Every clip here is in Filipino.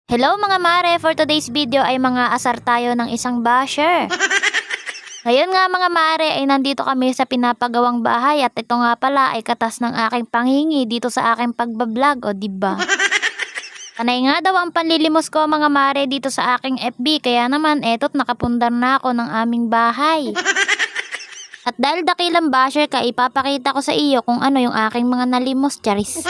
Hello mga mare, for today's video ay mga asar tayo ng isang basher. Ngayon nga mga mare ay nandito kami sa pinapagawang bahay at ito nga pala ay katas ng aking panghingi dito sa aking pagbablog, o diba? Panay nga daw ang panlilimos ko mga mare dito sa aking FB, kaya naman eto't nakapundar na ako ng aming bahay. At dahil dakilang basher ka, ipapakita ko sa iyo kung ano yung aking mga nalimos, charis.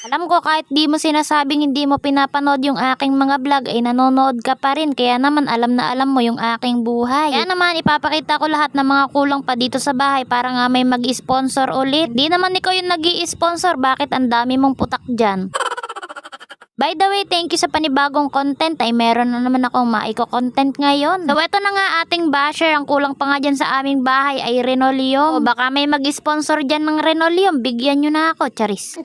Alam ko kahit di mo sinasabing hindi mo pinapanood yung aking mga vlog ay nanonood ka pa rin, kaya naman alam na alam mo yung aking buhay. Kaya naman ipapakita ko lahat ng mga kulang pa dito sa bahay para nga may mag-sponsor ulit. Di naman ikaw yung nag-i-sponsor, bakit ang dami mong putak dyan? By the way, thank you sa panibagong content, ay meron na naman akong maiko-content ngayon. So eto na nga ating basher, ang kulang pa nga dyan sa aming bahay ay Renoleum. O baka may mag-sponsor dyan ng Renoleum, bigyan nyo na ako, charis.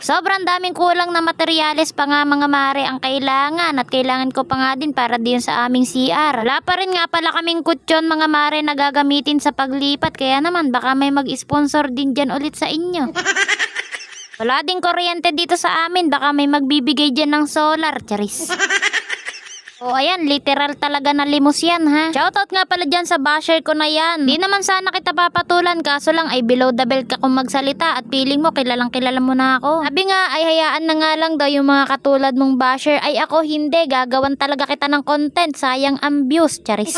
Sobrang daming kulang na materyales pa nga mga mare ang kailangan, at kailangan ko pa nga din para din sa aming CR. Wala pa rin nga pala kaming kutsyon mga mare na gagamitin sa paglipat, kaya naman baka may mag-sponsor din dyan ulit sa inyo. Wala ding kuryente dito sa amin, baka may magbibigay dyan ng solar, charis. O ayan, literal talaga na limos yan ha. Shoutout nga pala dyan sa basher ko na yan. Di naman sana kita papatulan, kaso lang ay below the belt ka kung magsalita at feeling mo kilalang kilala mo na ako. Sabi nga ay hayaan na nga lang daw yung mga katulad mong basher, ay ako hindi, gagawan talaga kita ng content, sayang ang views, charis.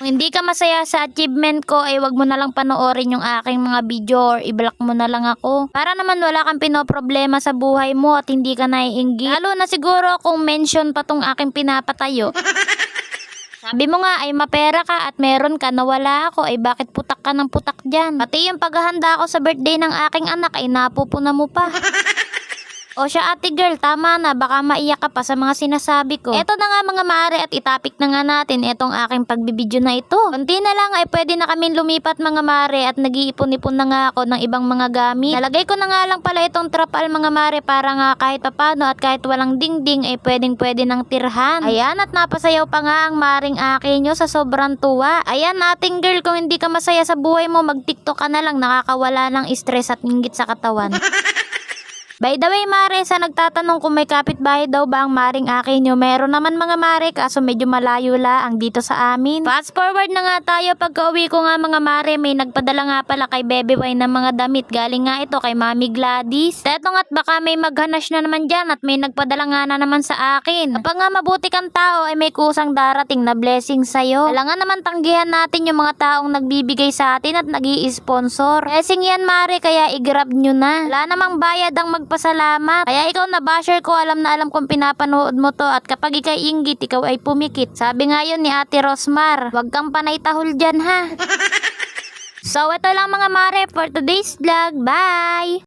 Kung hindi ka masaya sa achievement ko ay wag mo na lang panoorin yung aking mga video or i-block mo na lang ako. Para naman wala kang pinoproblema sa buhay mo at hindi ka naiinggit. Lalo na siguro kung mention pa tong aking pinapatayo. Sabi mo nga ay mapera ka at meron ka na wala ako, ay bakit putak ka ng putak dyan? Pati yung paghahanda ko sa birthday ng aking anak ay napupuna mo pa. O siya ate girl, tama na, baka maiyak ka pa sa mga sinasabi ko. Eto na nga mga mare at itapik na nga natin itong aking pagbibideo na ito. Kunti na lang ay pwede na kami lumipat mga mare at nag-iipon-ipon na nga ako ng ibang mga gamit. Nalagay ko na nga lang pala itong trapal mga mare para nga kahit papano at kahit walang dingding ay pwedeng-pwede ng tirhan. Ayan, at napasayaw pa nga ang maring akin nyo sa sobrang tuwa. Ayan ating girl, kung hindi ka masaya sa buhay mo, mag-tiktok ka na lang, nakakawala ng stress at inggit sa katawan. By the way mare, sa nagtatanong kung may kapitbahay daw ba ang maring akin nyo, meron naman mga mare, kaso medyo malayo lang dito sa amin. Fast forward na nga tayo, pagka uwi ko nga mga mare, may nagpadala nga pala kay Bebe Wine ng mga damit. Galing nga ito kay Mami Gladys. Tetong at baka may maghanash na naman dyan at may nagpadala nga na naman sa akin. Kapag nga mabuti kang tao ay may kusang darating na blessing sa'yo. Kailangan naman tanggihan natin yung mga taong nagbibigay sa atin at nag-i-sponsor. Blessing yan mare, kaya i-grab nyo na. Wala namang bayad ang pasalamat. Kaya ikaw na basher ko, alam na alam kung pinapanood mo to, at kapag ikay inggit, ikaw ay pumikit. Sabi nga yun ni Ate Rosmar, wag kang panay tahol dyan ha. So ito lang mga mare for today's vlog. Bye!